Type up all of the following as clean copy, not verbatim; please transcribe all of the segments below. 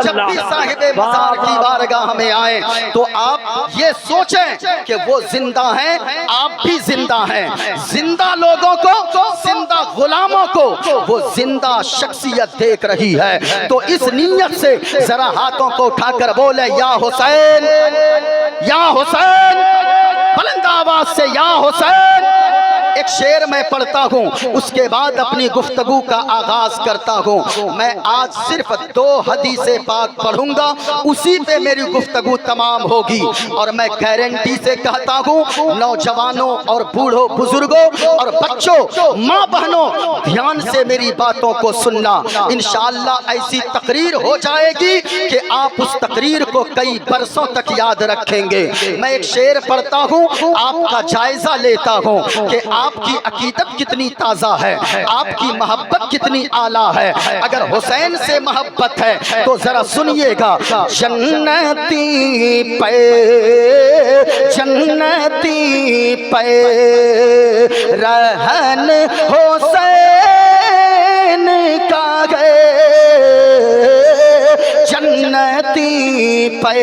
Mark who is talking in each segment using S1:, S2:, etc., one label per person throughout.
S1: جب بھی صاحب مزار کی بارگاہ میں آئیں تو آپ یہ سوچیں کہ وہ زندہ ہیں، آپ بھی زندہ ہیں۔ زندہ لوگوں کو، زندہ غلاموں کو وہ زندہ شخصیت دیکھ رہی ہے۔ تو اس نیت سے ذرا ہاتھوں کو اٹھا کر بولے یا حسین، یا حسین، بلند آواز سے یا حسین۔ ایک شعر میں پڑھتا ہوں، اس کے بعد اپنی گفتگو کا آغاز کرتا ہوں۔ میں آج صرف 2 حدیث پاک پڑھوں گا، اسی پہ میری گفتگو تمام ہوگی، اور میں گارنٹی سے کہتا ہوں نوجوانوں اور بوڑھوں بزرگوں اور بچوں، ماں بہنوں، دھیان سے میری باتوں کو سننا۔ انشاءاللہ ایسی تقریر ہو جائے گی کہ آپ اس تقریر کو کئی برسوں تک یاد رکھیں گے۔ میں ایک شعر پڑھتا ہوں، آپ کا جائزہ لیتا ہوں کہ آپ کی عقیدت کتنی تازہ ہے، آپ کی محبت کتنی اعلیٰ ہے۔ اگر حسین سے محبت ہے تو ذرا سنیے گا۔ جنتی پہ، جنتی پہ رہن حسین کا گئے، جنتی پہ،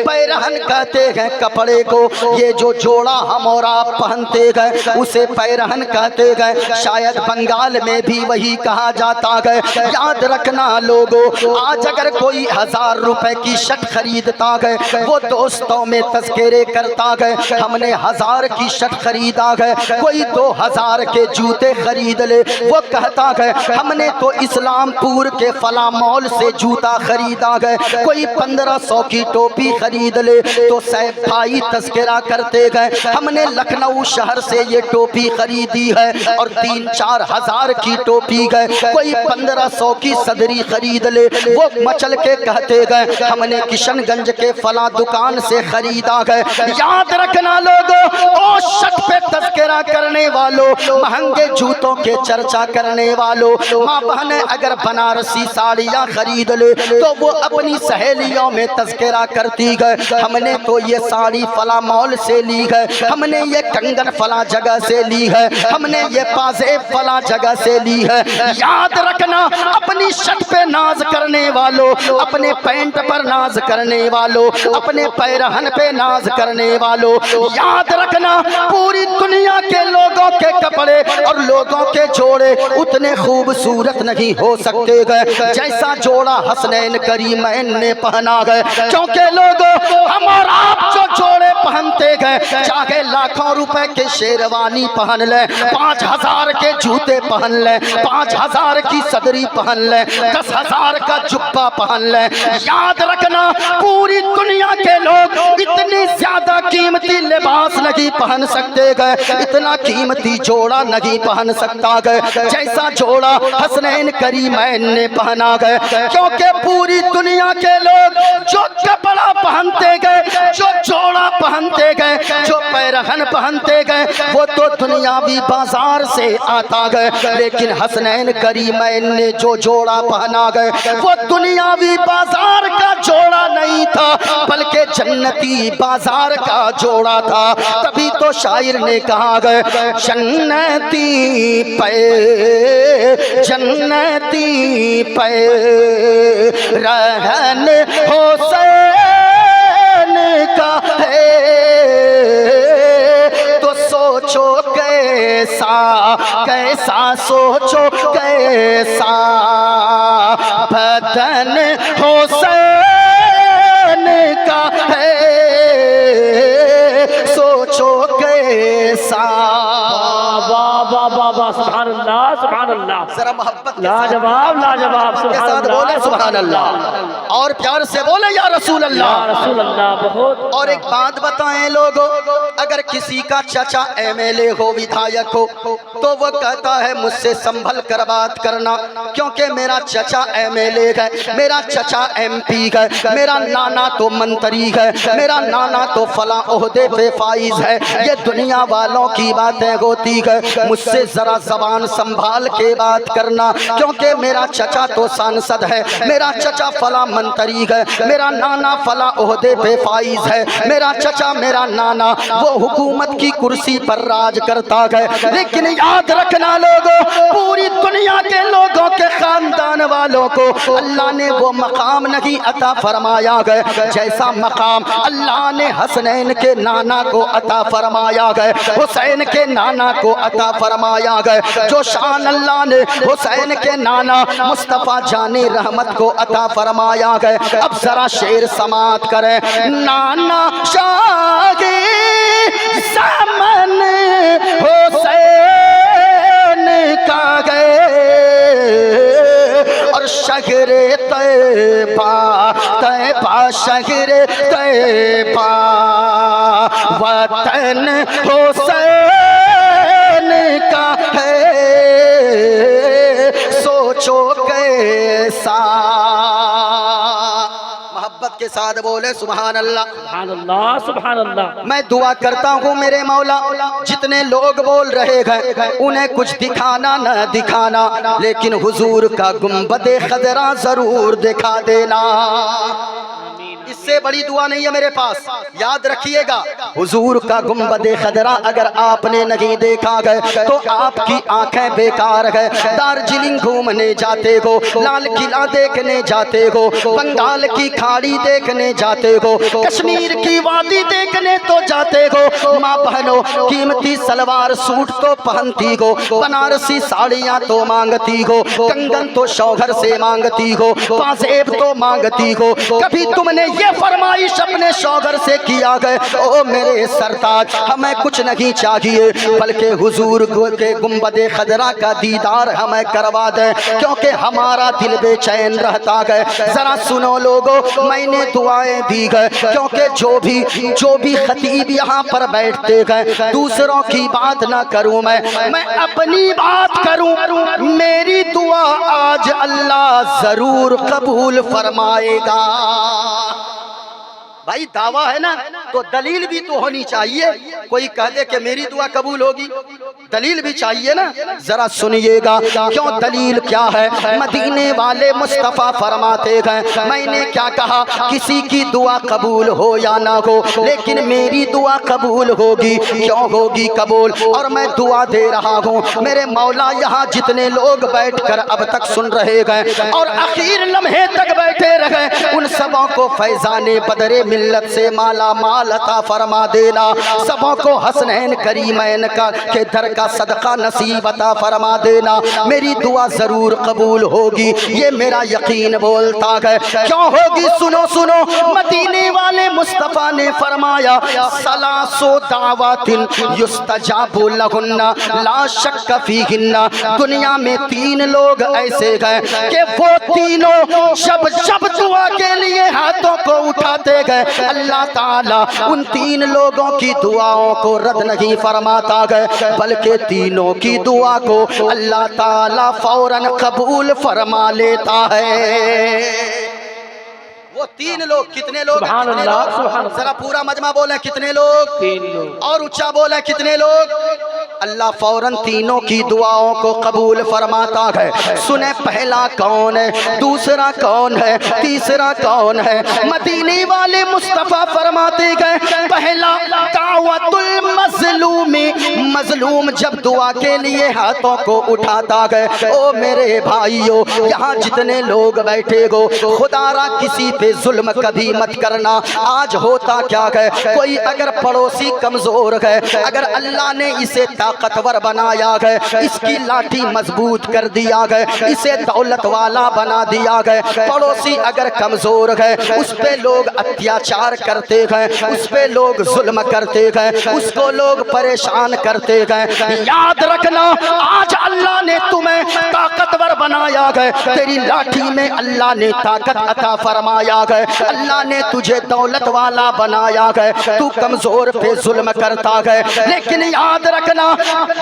S1: پیرہن کہتے ہیں کپڑے کو، یہ جو جوڑا ہم اور آپ پہنتے گئے اسے پیرہن کہتے گئے۔ شاید بنگال میں بھی وہی کہا جاتا گئے۔ یاد رکھنا لوگوں، آج اگر کوئی 1000 روپے کی شرٹ خریدتا گئے، وہ دوستوں میں تذکرے کرتا گئے ہم نے 1000 کی شرٹ خریدا گئے، کوئی 2000 کے جوتے خرید لے، وہ کہتا گئے ہم نے تو اسلام پور کے فلاں مال سے جوتا خریدا گئے، کوئی 1500 کی ٹوپی خرید لے تو صاحب بھائی تذکرہ کرتے گئے ہم نے لکھنؤ شہر سے یہ ٹوپی خریدی ہے، اور 3-4 ہزار کی ٹوپی گئے، کوئی 1500 کی صدری خرید لے، وہ مچل کے کہتے گئے ہم نے کشن گنج کے فلاں دکان سے خریدا گئے۔ یاد رکھنا لوگوں، او شک پہ تذکرہ کرنے والوں، مہنگے جوتوں کے چرچا کرنے والوں، ماں بہنیں اگر بنارسی ساڑیاں خرید لے تو وہ اپنی سہیلیوں میں تذکرہ کرتی گئے ہم نے تو یہ ساڑی فلاں مال سے لی ہے، ہم نے یہ کنگن فلاں جگہ سے لی ہے، ہم نے یہ پازیب فلاں جگہ سے لی ہے۔ یاد رکھنا، اپنی شرٹ پہ ناز کرنے والوں، اپنے پینٹ پر ناز کرنے والوں، اپنے پیرہن پہ ناز کرنے والوں، یاد رکھنا پوری دنیا کے لوگوں کے کپڑے اور لوگوں کے جوڑے اتنے خوبصورت نہیں ہو سکتے گئے جیسا جوڑا حسنین کریمین نے پہنا گئے، کیونکہ لوگوں ہم اور آپ جو جوڑے پہنتے گئے، چاہے لاکھوں روپے کے شیروانی پہن لیں، 5000 کے جوتے پہن لیں، 5000 کی صدری پہن لیں، 10,000 کا جبہ پہن لیں، یاد رکھنا پوری دنیا کے لوگ اتنی زیادہ قیمتی لباس نہیں پہن سکتے گئے، اتنا قیمتی جوڑا نہیں پہن سکتا گئے جیسا جوڑا حسنین کریمین نے پہنا گئے، کیونکہ پوری دنیا کے لوگ جو کپڑا پہنتے گئے، جو جوڑا پہنتے گئے، جو پیرہن پہنتے گئے، وہ تو دنیاوی بازار سے آتا گئے، لیکن حسنین کریمین نے جو جوڑا پہنا گئے وہ دنیاوی بازار کا جوڑا نہیں تھا بلکہ جنتی بازار کا جوڑا تھا۔ تبھی تو شاعر نے کہا گئے جنتی پہ، جنتی پہ رہن حسین کا ہے، تو سوچو کیسا، کیسا سوچو کیسا بدن حسین کا ہے، سوچو کیسا۔
S2: سبحان اللہ، سبحان اللہ،
S1: ذرا محبت
S2: لاجواب، لاجواب، سبحان اللہ،
S1: بولے سبحان اللہ، اور پیار سے بولے یا رسول اللہ،
S2: یا رسول اللہ۔ بہت
S1: اور ایک بات بتائیں لوگوں، اگر کسی کا چچا MLA ہو، ودھایک ہو، تو وہ کہتا ہے مجھ سے سنبھل کر بات کرنا، کیونکہ میرا چچا MLA ہے، میرا چچا MP ہے، میرا نانا تو منتری ہے، میرا نانا تو فلاں عہدے پہ فائز ہے، یہ دنیا والوں کی باتیں ہوتی ہے، مجھ سے سے ذرا زبان سنبھال کے بات کرنا، کیونکہ میرا چچا تو سانسد ہے، میرا چچا فلاں منتری ہے، میرا نانا فلاں عہدے پہ فائز ہے، میرا چچا میرا نانا وہ حکومت کی کرسی پر راج کرتا ہے، لیکن یاد رکھنا لوگوں، پوری دنیا کے لوگوں کے خاندان والوں کو اللہ نے وہ مقام نہیں عطا فرمایا ہے جیسا مقام اللہ نے حسنین کے نانا کو عطا فرمایا ہے، حسین کے نانا کو عطا فرمایا ہے، جو شان اللہ نے حسین کے نانا مصطفیٰ جان رحمت کو عطا فرمایا ہے۔ اب ذرا شعر سماعت کریں۔ نانا شاہ زمن حسین کا گئے اور شہر طیبہ شہر طیبہ وطن حسین کا ہے، سوچو کیسا۔ محبت کے ساتھ بولے سبحان اللہ،
S2: سبحان اللہ، سبحان اللہ۔
S1: میں دعا کرتا ہوں میرے مولا جتنے لوگ بول رہے ہیں انہیں کچھ دکھانا نہ دکھانا، لیکن حضور کا گنبد خضرا ضرور دکھا دینا۔ اس سے بڑی دعا نہیں ہے میرے پاس، یاد رکھیے گا حضور کا گنبد خضرا اگر آپ نے نہیں دیکھا گئے تو آپ کی آنکھیں بیکار ہے۔ دارجلنگ گھومنے جاتے ہو، لال قلعہ دیکھنے جاتے ہو، بنگال کی کھاڑی دیکھنے جاتے ہو، کشمیر کی وادی دیکھنے تو جاتے ہو، ماں بہنوں قیمتی سلوار سوٹ تو پہنتی ہو، بنارسی ساڑیاں تو مانگتی ہو، کنگن تو شوہر سے مانگتی ہو، پازیب تو مانگتی ہو، کبھی تم نے یہ فرمائش اپنے شوہر سے کیا گئے او میرے سرتاج ہمیں کچھ نہیں چاہیے بلکہ حضور کے گنبد خضرا کا دیدار ہمیں کروا دیں، کیونکہ ہمارا دل بے چین رہتا گئے۔ ذرا سنو لوگو، میں نے دعائیں دی گئے کیونکہ جو بھی خطیب یہاں پر بیٹھتے گئے دوسروں کی بات نہ کروں، میں اپنی بات کروں۔ میری دعا آج اللہ ضرور قبول فرمائے گا۔ بھائی دعویٰ ہے نا تو دلیل بھی تو ہونی چاہیے، کوئی کہہ دے کہ میری دعا قبول ہوگی، دلیل بھی چاہیے نا۔ ذرا سنیے گا کیوں دلیل کیا ہے۔ مدینے والے مصطفیٰ فرماتے ہیں میں نے کیا کہا، کسی کی دعا قبول ہو یا نہ ہو لیکن میری دعا قبول ہوگی۔ کیوں ہوگی قبول؟ اور میں دعا دے رہا ہوں میرے مولا یہاں جتنے لوگ بیٹھ کر اب تک سن رہے گئے اور آخر لمحے تک بیٹھے رہے ان سبوں کو فیضان بدر ملت سے مالا مال عطا فرما دینا، سبوں کو حسنین کریمین کے در کا صدقہ نصیب عطا فرما دینا۔ میری دعا ضرور قبول ہوگی، یہ میرا یقین بولتا ہے۔ کیوں ہوگی؟ سنو سنو، مدینے والے مصطفیٰ نے فرمایا ثلاث دعوات یستجاب لہن لا شک فیہن۔ دنیا میں 3 لوگ ایسے ہیں کہ وہ تینوں جب دعا کے لیے ہاتھوں کو اٹھاتے گئے اللہ تعالیٰ ان 3 لوگوں کی دعاؤں کو رد نہیں فرماتا گئے بلکہ تینوں کی دعا کو اللہ تعالیٰ فوراً قبول فرما لیتا ہے۔ وہ 3 لوگ کتنے لوگ؟
S2: سبحان اللہ، سبحان اللہ۔
S1: ذرا پورا مجمع بولیں کتنے لوگ؟
S2: 3 لوگ۔
S1: اور اونچا بولیں کتنے لوگ؟ اللہ فوراً تینوں کی دعاؤں کو قبول فرماتا ہے۔ سنیں پہلا کون ہے، دوسرا کون ہے، تیسرا کون ہے؟ مدینے والے مصطفیٰ فرماتے گئے پہلا دعوت المظلوم، مظلوم جب دعا کے لیے ہاتھوں کو اٹھاتا گئے او میرے بھائیو یہاں جتنے لوگ بیٹھے ہو خدا را کسی پہ ظلم کبھی مت کرنا۔ آج ہوتا کیا ہے، کوئی اگر پڑوسی کمزور ہے، اگر اللہ نے اسے طاقتور بنایا گئے، اس کی لاٹھی مضبوط کر دیا گئے، اسے دولت والا بنا دیا گئے، پڑوسی اگر کمزور ہے اس پہ لوگ اتیاچار کرتے گئے، اس پہ لوگ ظلم کرتے گئے، اس کو لوگ پریشان کرتے گئے۔ یاد رکھنا آج اللہ نے تمہیں طاقتور بنایا گئے، تیری لاٹھی میں اللہ نے طاقت عطا فرمایا گئے، اللہ نے تجھے دولت والا بنایا گئے، تو کمزور پہ ظلم کرتا گئے، لیکن یاد رکھنا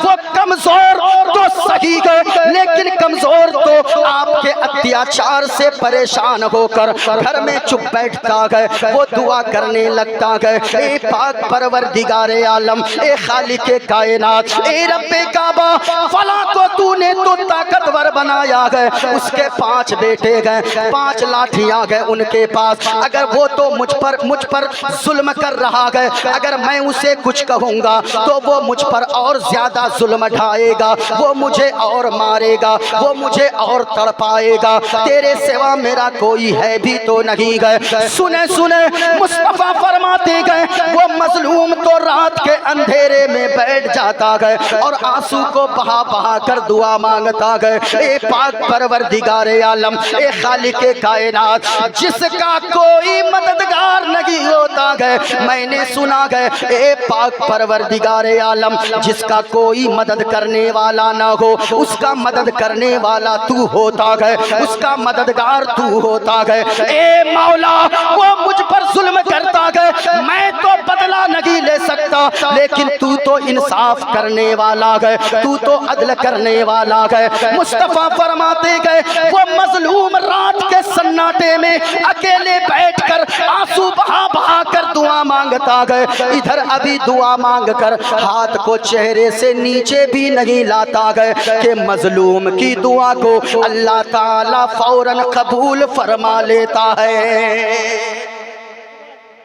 S1: وہ کمزور تو صحیح ہے لیکن کمزور تو آپ کے اتیاچار سے پریشان ہو کر گھر میں چپ بیٹھتا گئے، وہ دعا کرنے لگتا گئے اے پاک پروردگار عالم आलम, ए खालिक कायनात, ए रब्बे काबा, फला को तूने तो ताकतवर बनाया है, उसके 5 बेटे गए, 5 लाठियां गए उनके पास, अगर वो तो मुझ पर जुल्म कर रहा है, अगर मैं उसे कुछ कहूंगा तो वो मुझ पर और ज्यादा जुल्म ढाएगा, वो मुझे और मारेगा, वो मुझे और तड़पाएगा, तेरे सिवा मेरा कोई है भी तो नहीं गए। सुने सुने मुस्तफा फरमाते गए, वो मजलूम तो रात के अंधेरे में बैठ जाता गए और आंसू को बहा बहा कर दुआ मांगता गए, ए पाक परवरदिगारे आलम, ए खालिके कायनात, जिसका कोई मददगार नहीं होता गए, मैंने सुना गए, ए पाक परवरदिगारे आलम, जिसका कोई मदद करने वाला ना हो, उसका मदद करने वाला तू होता गए, उसका मददगार तू होता गए। ए मौला, वो मुझ पर जुल्म करता गए, मैं तो बदला नहीं ले सकता, लेकिन तू तो इंसाफ करने वाला गए, तू तो अदल करने वाला गए। मुस्तफा फरमाते गए, वो मजलूम रात के सन्नाटे में अकेले बैठकर आंसू बहा बहा कर दुआ मांगता गए, इधर अभी दुआ मांग कर हाथ को चेहरे से नीचे भी नहीं लाता गए कि मजलूम की दुआ को अल्लाह ताला फौरन कबूल फरमा लेता है।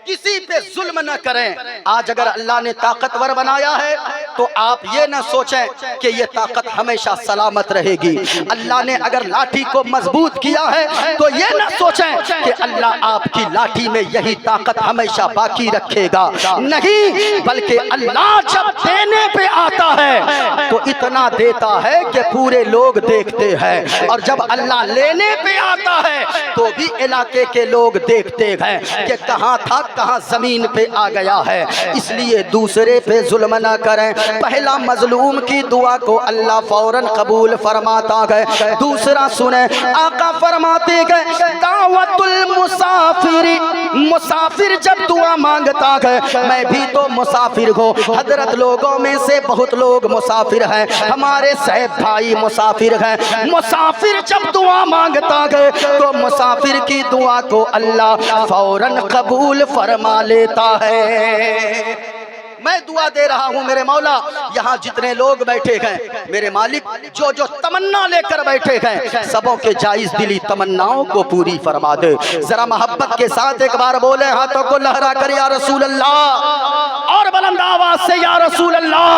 S1: किसी पे जुल्म न करें। आज अगर अल्लाह ने ताकतवर बनाया है तो आप ये न सोचें कि ये ताकत हमेशा सलामत रहेगी। अल्लाह ने अगर लाठी को मजबूत किया है तो ये न सोचें कि अल्लाह आपकी लाठी में यही ताकत हमेशा बाकी रखेगा, नहीं, बल्कि अल्लाह जब देने पे आता है तो इतना देता है कि पूरे लोग देखते हैं, और जब अल्लाह लेने पे आता है तो भी इलाके के लोग देखते हैं कि कहाँ था, कहाँ जमीन पे आ गया है। इसलिए दूसरे पे जुल्म न करें। पहला मजलूम की दुआ को अल्लाह फौरन कबूल फरमाता है। दूसरा सुने, आका फरमाते गए, दावतुल मुसाफिर, मुसाफिर जब दुआ मांगता है, मैं भी तो मुसाफिर हूँ, हजरत लोगों में से बहुत लोग मुसाफिर हैं, हमारे साहब भाई मुसाफिर हैं। मुसाफिर जब दुआ मांगता है तो मुसाफिर की दुआ को अल्लाह फौरन कबूल फरमा लेता है। मैं दुआ दे रहा हूँ मेरे मौला, यहाँ जितने लोग बैठे हैं मेरे मालिक, जो जो तमन्ना लेकर बैठे हैं सबों के जायज दिली तमन्नाओं को पूरी फरमा दे। जरा मोहब्बत के साथ एक बार बोले, हाथों को लहरा कर या रसूल अल्लाह, और बुलंद आवाज से या रसूल अल्लाह,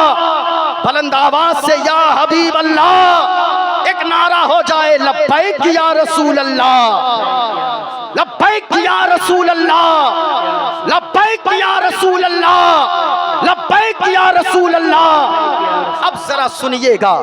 S1: बुलंद आवाज से या हबीब अल्लाह। एक नारा हो जाए, लब्बैक या रसूल अल्लाह, लब्बैक या रसूल अल्लाह, लब्बैक या रसूल अल्लाह, लब्बैक या रसूल अल्लाह। अब जरा सुनिएगा,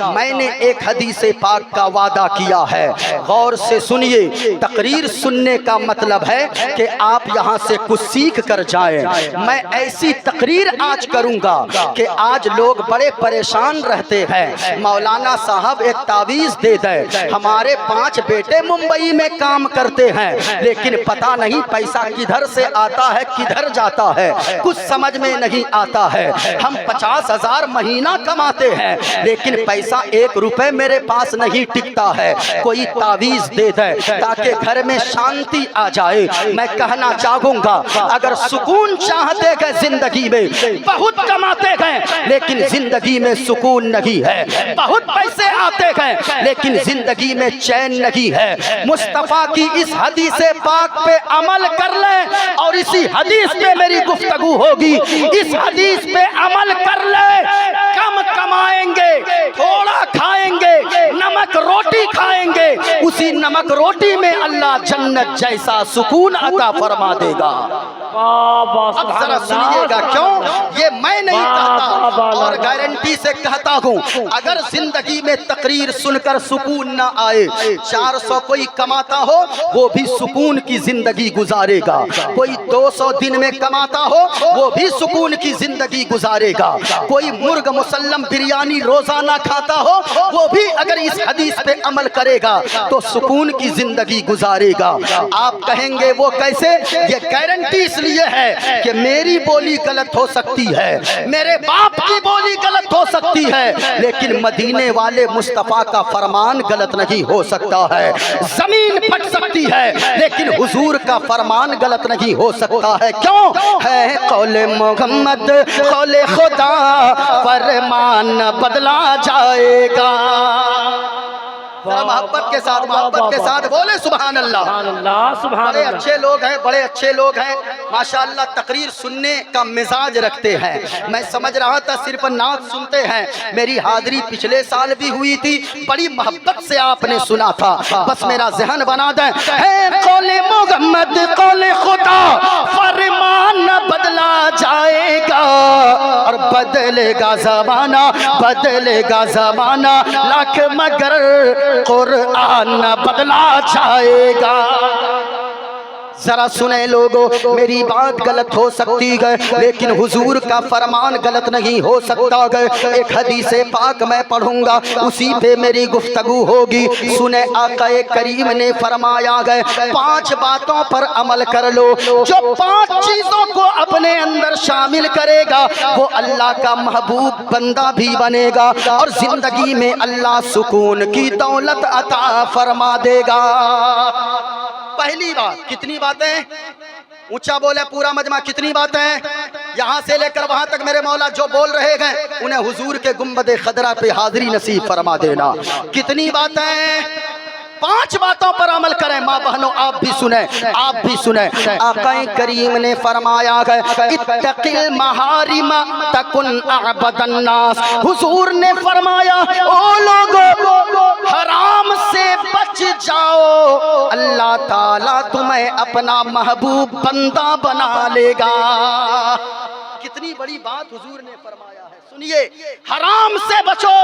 S1: मैंने एक हदीस पाक का वादा किया है, गौर से सुनिए। तकरीर सुनने का मतलब है कि आप यहाँ से कुछ सीख कर जाएं। मैं ऐसी तकरीर आज करूंगा कि आज लोग बड़े परेशान रहते हैं, मौलाना साहब एक तावीज दे दे। हमारे 5 बेटे मुंबई में काम करते हैं, लेकिन पता नहीं पैसा किधर से आता है किधर जाता है, कुछ समझ में नहीं आता है। हम 50,000 महीना कमाते हैं, लेकिन पैसा 1 रुपए मेरे पास नहीं टिकता है। कोई तावीज दे दे ताकि घर में शांति आ जाए। मैं कहना चाहूंगा, अगर सुकून चाहते हैं जिंदगी में, बहुत कमाते हैं लेकिन जिंदगी में सुकून नहीं है, बहुत पैसे आते हैं लेकिन जिंदगी में चैन नहीं है। मुस्तफा की इस हदीस पाक पे अमल कर ले और इसी हदीस पे मेरी गुफ्तगू होगी। इस हदीस पे अमल कर ले, कम कमाएंगे, थोड़ा खाएंगे, नमक रोटी खाएंगे, उसी नमक रोटी में अल्लाह जन्नत जैसा सुकून अता फरमा देगा। अब जरा सुनिएगा, क्यों ये मैं नहीं कहता और गारंटी से कहता हूँ, अगर जिंदगी में तकरीर सुनकर सुकून ना आए, 400 कोई कमाता हो वो भी सुकून की जिंदगी गुजारेगा, कोई 200 दिन में कमाता हो वो भी सुकून की जिंदगी गुजारेगा, कोई मुर्ग मुसल्लम बिरयानी रोजाना खाता हो, वो भी अगर इस हदीस पे अमल करेगा तो सुकून की जिंदगी गुजारेगा। आप कहेंगे वो कैसे? ये गारंटी इसलिए है कि मेरी बोली गलत हो सकती है, मेरे बाप की बोली गलत हो सकती है, लेकिन मदीने वाले मुस्तफा का फरमान गलत नहीं हो सकता है। जमीन फट सकती है लेकिन हुजूर का फरमान गलत नहीं हो सकता है। क्यों? है कौले मोहम्मद कौले खुदा, फरमान बदला जाएगा। मोहब्बत के साथ बोले सुभान अल्लाह।
S2: सुभान अल्लाह, सुभान
S1: बड़े
S2: अल्लाह।
S1: अच्छे लोग हैं, बड़े अच्छे लोग हैं माशाअल्लाह, तकरीर सुनने का मिजाज रखते हैं। मैं समझ रहा था सिर्फ नात सुनते हैं। मेरी हाजिरी पिछले साल भी हुई थी, बड़ी मोहब्बत से आपने सुना था। बस मेरा जहन बना दें, है कौले मोहम्मद कौले खुदा, फरमान बदला जाएगा और बदलेगा ज़माना, बदलेगा ज़माना, लाख मगर कुरान बदला जाएगा। जरा सुने लोगों, मेरी बात गलत हो सकती है लेकिन हुजूर का फरमान गलत नहीं हो सकता है। एक हदीस पाक मैं पढ़ूंगा, उसी पे मेरी गुफ्तगू होगी। सुने आकाए करीम ने फरमाया है, 5 बातों पर अमल कर लो। जो 5 चीजों को अपने अंदर शामिल करेगा वो अल्लाह का महबूब बंदा भी बनेगा और जिंदगी में अल्लाह सुकून की दौलत अता फरमा देगा। पहली बात, कितनी बातें? ऊंचा बोले पूरा मजमा, कितनी बातें? यहां से लेकर वहां तक मेरे मौला जो बोल रहे हैं उन्हें हुजूर के गुंबद खदरा पे हाजिरी नसीब फरमा देना। कितनी बातें? 5 बातों पर अमल करें। माँ बहनों आप भी सुने, आप भी सुने। आकाए करीम ने फरमाया है, इत्तकिल महारिमा तकुन अअबदन नास। हुजूर ने फरमाया, ओ लोगों हराम से बच जाओ, अल्लाह ताला तुम्हें अपना महबूब बंदा बना लेगा। कितनी बड़ी बात हुजूर ने फरमाया है, सुनिए, हराम से बचो।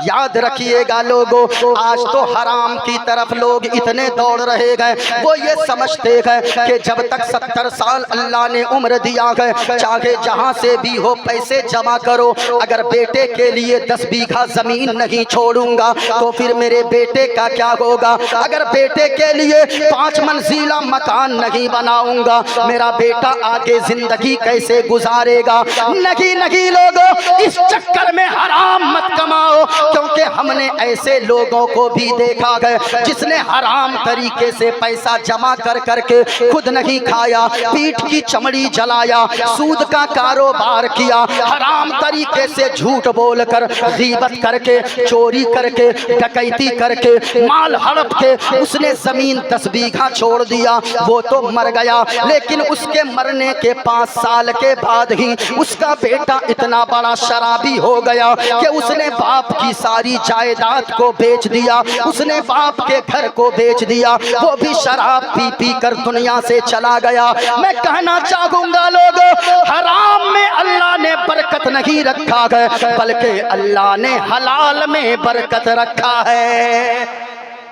S1: याद रखिएगा लोगों, आज तो हराम की तरफ लोग इतने दौड़ रहे हैं, वो ये समझते हैं कि जब तक 70 साल अल्लाह ने उम्र दिया है, चाहे जहां से भी हो पैसे जमा करो। अगर बेटे के लिए 10 बीघा जमीन नहीं छोड़ूंगा तो फिर मेरे बेटे का क्या होगा? अगर बेटे के लिए 5 मंजिला मकान नहीं बनाऊंगा, मेरा बेटा आगे जिंदगी कैसे गुजारेगा? नहीं नहीं लोगों, इस चक्कर में हराम मत कमाओ, क्योंकि हमने ऐसे लोगों को भी देखा है जिसने हराम तरीके से पैसा जमा कर करके खुद नहीं खाया, पीठ की चमड़ी जलाया, सूद का कारोबार किया, हराम तरीके से झूठ बोलकर, गीबत करके, चोरी करके, डकैती करके, माल हड़प के उसने जमीन 10 बीघा छोड़ दिया। वो तो मर गया, लेकिन उसके मरने के 5 साल के बाद ही उसका बेटा इतना बड़ा शराबी हो गया कि उसने बाप की सारी जायदाद को बेच दिया, उसने बाप के घर को बेच दिया, वो भी शराब पी पी कर दुनिया से चला गया। मैं कहना चाहूंगा लोगों, हराम में अल्लाह ने बरकत नहीं रखा है, बल्कि अल्लाह ने हलाल में बरकत रखा है।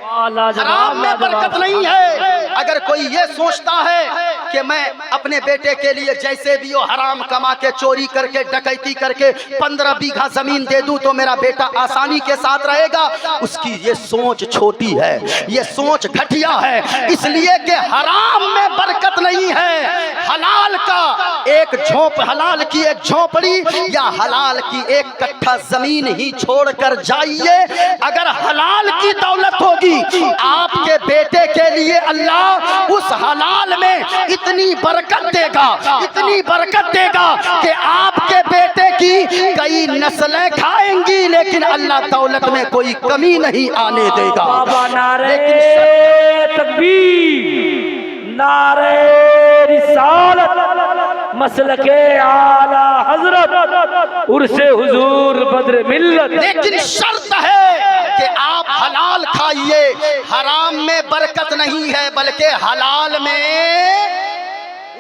S1: हराम में बरकत नहीं है। अगर कोई ये सोचता है कि मैं अपने बेटे के लिए जैसे भी हो हराम कमा के, चोरी करके, डकैती करके 15 बीघा जमीन दे दूं तो मेरा बेटा आसानी के साथ रहेगा, उसकी ये सोच छोटी है, ये सोच घटिया है। इसलिए कि हराम में बरकत नहीं है। हलाल का हलाल की एक झोपड़ी या हलाल की 1 कट्ठा जमीन ही छोड़कर जाइए, अगर हलाल की दौलत होगी आपके बेटे के लिए अल्लाह उस हलाल में इतनी बरकत देगा, इतनी बरकत देगा कि आपके बेटे की कई नस्लें खाएंगी, लेकिन अल्लाह दौलत में कोई कमी नहीं आने देगा।
S2: नारे तकबीर, नारे रिसालत, मसलके आला हजरत, उर्से हुजूर बद्र मिल्लत।
S1: लेकिन शर्त है कि आप हलाल खाइए, हराम में बरकत नहीं है बल्कि हलाल में,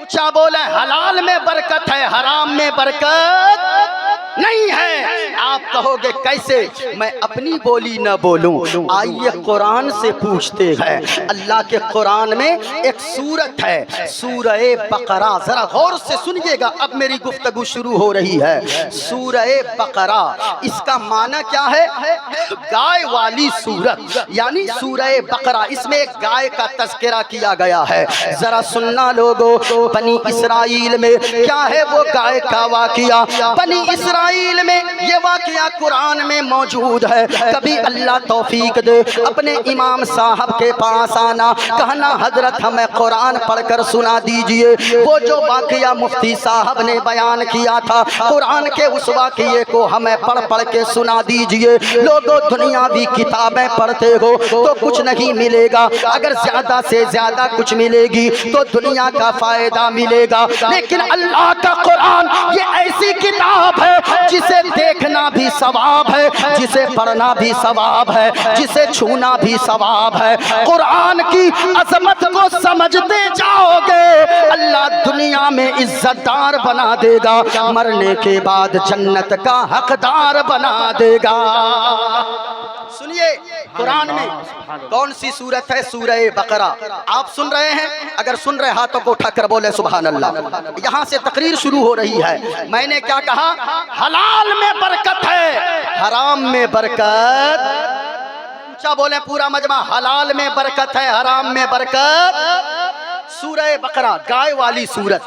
S1: ऊंचा बोले, हलाल में बरकत है, हराम में बरकत नहीं है। आप कहोगे कैसे, मैं अपनी बोली न बोलूं। आइए कुरान से पूछते हैं। अल्लाह के कुरान में एक सूरत है, सूरह बकरा। जरा गौर से सुनिएगा, अब मेरी गुफ्तगू शुरू हो रही है। सूरह बकरा, इसका माना क्या है? गाय वाली सूरत, यानी सूरह बकरा। इसमें एक गाय का तज़किरा किया गया है। जरा सुनना लोगों, बनी इसराइल में क्या है वो गाय का वाक़िया। बनी इसराइल में ये वाक़िया कुरान में मौजूद है। कभी अल्लाह तौफीक दे अपने इमाम साहब के पास आना, कहना हजरत हमें कुरान पढ़कर सुना दीजिए। वो जो वाक़िया मुफ्ती साहब ने बयान किया था, कुरान के उस वाक़िए को हमें पढ़ पढ़ के सुना दीजिए। लोगों, दुनियावी किताबें पढ़ते हो तो कुछ नहीं मिलेगा, अगर ज़्यादा से ज़्यादा कुछ मिलेगी तो दुनिया का फ़ायदा मिलेगा। लेकिन अल्लाह का कुरान ये ऐसी किताब है जिसे देखना भी सवाब है, जिसे पढ़ना भी सवाब है, जिसे छूना भी सवाब है। कुरान की अजमत को समझते जाओगे, अल्लाह दुनिया में इज्जतदार बना देगा, मरने के बाद जन्नत का हकदार बना देगा। सुनिए, कुरान में कौन सी सूरत है? सूरह बकरा। आप सुन रहे हैं? अगर सुन रहे हाथों को उठाकर बोले सुभान अल्लाह। यहाँ से तकरीर शुरू हो रही है। मैंने क्या कहा? हलाल में बरकत है, हराम में बरकत। ऊंचा बोले पूरा मजमा, हलाल में बरकत है, हराम में बरकत। सूरह बकरा, गाय वाली सूरत।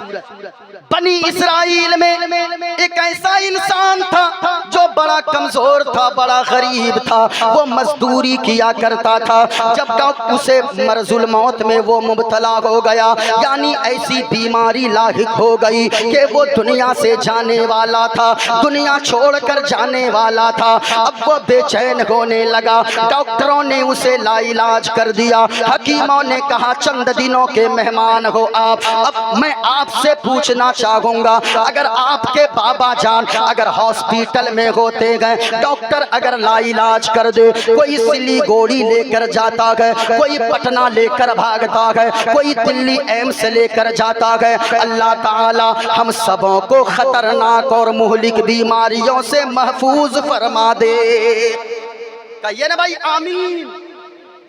S1: बनी इसराइल में एक ऐसा इंसान था जो बड़ा कमजोर था, बड़ा गरीब था। वो मजदूरी किया करता था। जब तक उसे मरजुल मौत में वो मुब्तला हो गया, यानी ऐसी बीमारी लाहिक हो गई कि वो दुनिया से जाने वाला था, दुनिया छोड़कर जाने वाला था। अब वो बेचैन होने लगा। डॉक्टरों ने उसे लाइलाज कर दिया। हकीमों ने कहा चंद दिनों के मेहमान हो आप। अब मैं आपसे पूछना चाहूंगा, अगर आपके बाबा जान अगर हॉस्पिटल में होते गए, डॉक्टर अगर लाइलाज कर दे, कोई सिलीगुड़ी लेकर जाता है, कोई पटना लेकर भागता है, कोई दिल्ली एम्स लेकर जाता है, अल्लाह ताला हम सबों को खतरनाक और मुहलिक बीमारियों से महफूज फरमा दे। कहिए ना भाई आमीन,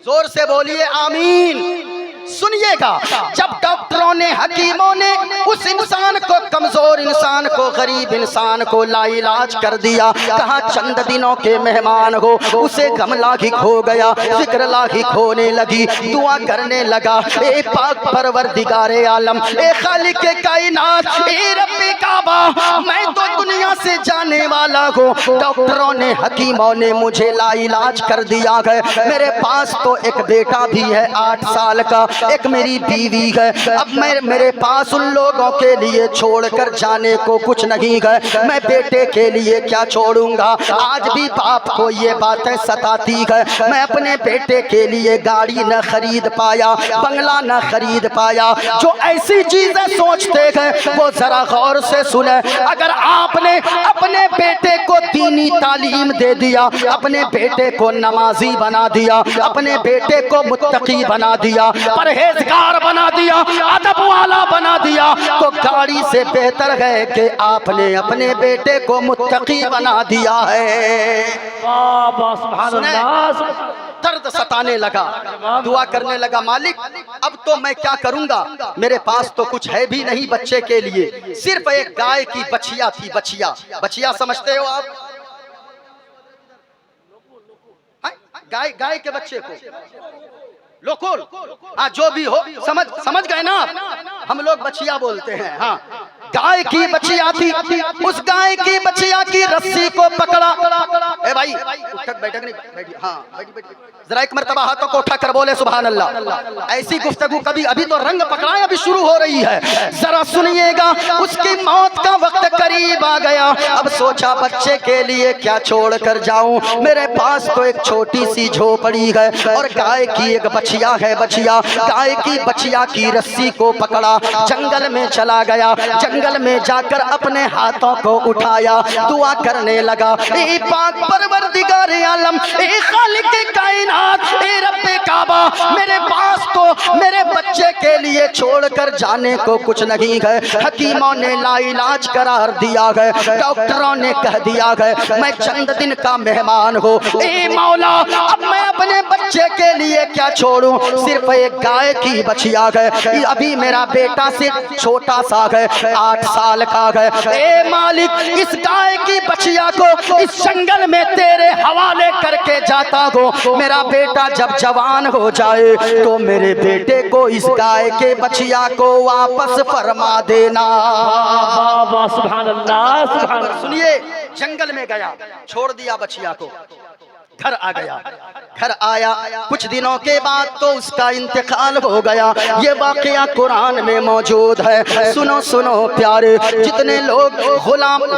S1: जोर से बोलिए आमीन। सुनिएगा, जब डॉक्टरों ने, हकीमों ने उस इंसान को, कमजोर इंसान को, गरीब इंसान को लाइलाज कर दिया, कहा चंद दिनों के मेहमान हो, उसे गम लाहिक हो गया, फिक्र लाहिक होने लगी, दुआ करने लगा, ए पाक परवरदिगारे आलम, ए खालिक के कायनात, ए रब्बे काबा, मैं तो दुनिया से जाने वाला हूँ। डॉक्टरों ने, हकीमों ने मुझे लाइलाज कर दिया है। मेरे पास तो एक बेटा भी है 8 साल का, एक मेरी बीवी है। अब मेरे पास उन लोगों के लिए छोड़कर जाने को कुछ नहीं है। मैं बेटे के लिए क्या छोड़ूंगा? आज भी बाप को ये बातें सताती है। मैं अपने बेटे के लिए गाड़ी न खरीद पाया, बंगला न खरीद पाया। जो ऐसी चीजें सोचते हैं वो जरा गौर से सुने। अगर आपने अपने बेटे को दीनी तालीम दे दिया, अपने बेटे को नमाजी बना दिया, अपने बेटे को मुत्तकी बना दिया, परहेजगार बना दिया, अदब वाला बना दिया, तो गाड़ी से बेहतर है कि आपने अपने बेटे को मुत्तकी बना दिया है। दर्द सताने लगा, दुआ करने लगा, मालिक अब तो मैं क्या करूंगा? मेरे पास तो कुछ है भी नहीं बच्चे के लिए, सिर्फ एक गाय की बछिया थी। बछिया, बछिया समझते हो आप? गाय के बच्चे को लोकुल, हाँ जो भी हो, समझ गए ना आप? हम लोग बछिया बोलते हैं। हाँ, गाय की बछिया थी। उस गाय की बछिया की रस्सी को पकड़ा। ए भाई उठक बैठक नहीं, बैठी, हाँ बैठी। जरा एक मरतबा हाथों को उठा कर बोले सुभान अल्लाह। ऐसी गुफ्तगू कभी, अभी तो रंग पकड़ाए, अभी शुरू हो रही है। जरा सुनिएगा, उसकी मौत का वक्त करीब आ गया। अब सोचा बच्चे के लिए क्या छोड़ कर जाऊं? मेरे पास तो एक छोटी सी झोपड़ी है और गाय की एक बछिया है। बछिया, गाय की बछिया की रस्सी को पकड़ा, जंगल में चला गया। जंगल जंगल में जाकर अपने हाथों को उठाया, दुआ करने लगा, ए पाक परवरदिगार आलम, ए खालिक कायनात, ए रब्बे काबा, मेरे पास तो मेरे बच्चे के लिए छोड़कर जाने को कुछ नहीं है। हकीमों ने लाइलाज करार दिया है, डॉक्टरों ने कह दिया है मैं चंद दिन का मेहमान हूँ। ए मौला, अब मैं अपने बच्चे के लिए क्या छोड़ूं? सिर्फ एक गाय की बछिया है, अभी मेरा बेटा सिर्फ छोटा सा है, 8 साल का है। ए मालिक, इस गाय की बछिया को इस जंगल में तेरे हवाले करके जाता हूँ। मेरा बेटा जब जवान हो जाए तो मेरे बेटे को इस गाय के बछिया को वापस फरमा देना।
S2: वाह, सुभान अल्लाह, सुभान अल्लाह।
S1: सुनिए, जंगल में गया, छोड़ दिया बछिया को, घर आ गया। घर आया, कुछ दिनों के बाद तो उसका इंतकाल हो गया। ये वाकया कुरान में मौजूद है। सुनो सुनो प्यारे, जितने लोग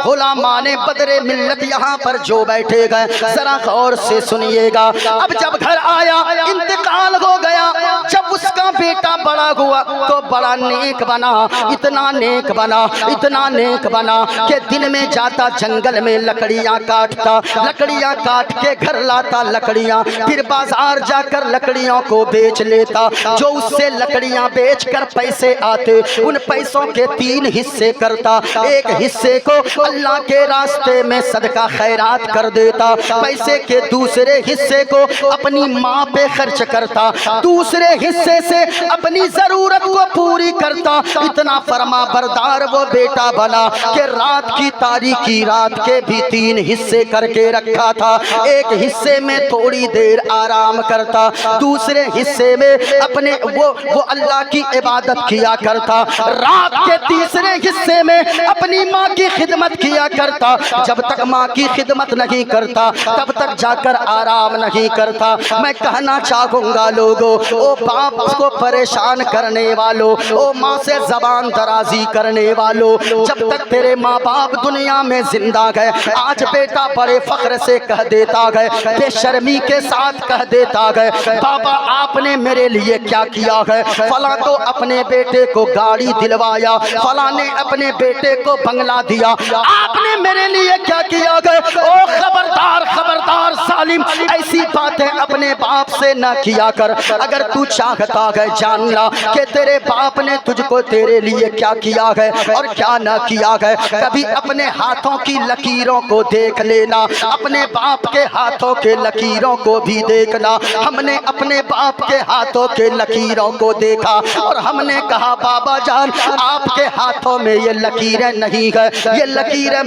S1: गुलामाने बदरे मिल्लत यहाँ पर जो बैठे गए, जरा गौर से सुनिएगा। अब जब घर आया, इंतकाल हो गया, जब उसका बेटा बड़ा हुआ तो बड़ा नेक बना, इतना नेक बना, इतना नेक बना कि दिन में जाता जंगल में लकड़ियाँ काटता, लकड़ियाँ काट के घर लाता लकड़ियाँ, फिर बाजार जाकर लकड़ियों को बेच लेता। जो उससे लकड़ियाँ बेचकर पैसे आते, उन पैसों के 3 हिस्से करता। एक हिस्से को अल्लाह के रास्ते में सदका खैरात कर देता, पैसे के दूसरे हिस्से को अपनी माँ पे खर्च करता, दूसरे हिस्से से अपनी जरूरत को पूरी करता। इतना फरमा बरदार वो बेटा बना कि रात की तारीकी रात के भी 3 हिस्से करके रखा था। एक हिस्से में थोड़ी देर आराम करता, दूसरे हिस्से में अपने वो अल्लाह की इबादत किया करता, रात के तीसरे हिस्से में अपनी माँ की खिदमत किया करता। जब तक माँ की खिदमत नहीं करता तब तक जाकर आराम नहीं करता। मैं कहना चाहूँगा लोगों, ओ बाप को परेशान करने वालों, ओ माँ से जबान दराजी करने वालों, जब तक तेरे माँ बाप दुनिया में जिंदा गए, आज बेटा बड़े फख्र से कह देता है, बेशर्मी के साथ कह देता है, बाबा आपने मेरे लिए क्या किया है? फला तो अपने बेटे को गाड़ी दिलवाया, फला ने अपने बेटे को बंगला दिया, आपने मेरे लिए क्या किया है? ओ खबरदार खबरदार सालिम, ऐसी बातें अपने बाप से ना किया कर। अगर तू चाहता है जानना कि तेरे बाप ने तुझको तेरे लिए क्या किया है और क्या ना किया है, कभी अपने हाथों की लकीरों को देख लेना, अपने बाप के हाथों के लकीरों को भी देखना। हमने अपने बाप के हाथों के लकीरों को देखा और हमने कहा बाबा जान आपके हाथों में ये लकीरें नहीं है, ये लकीरें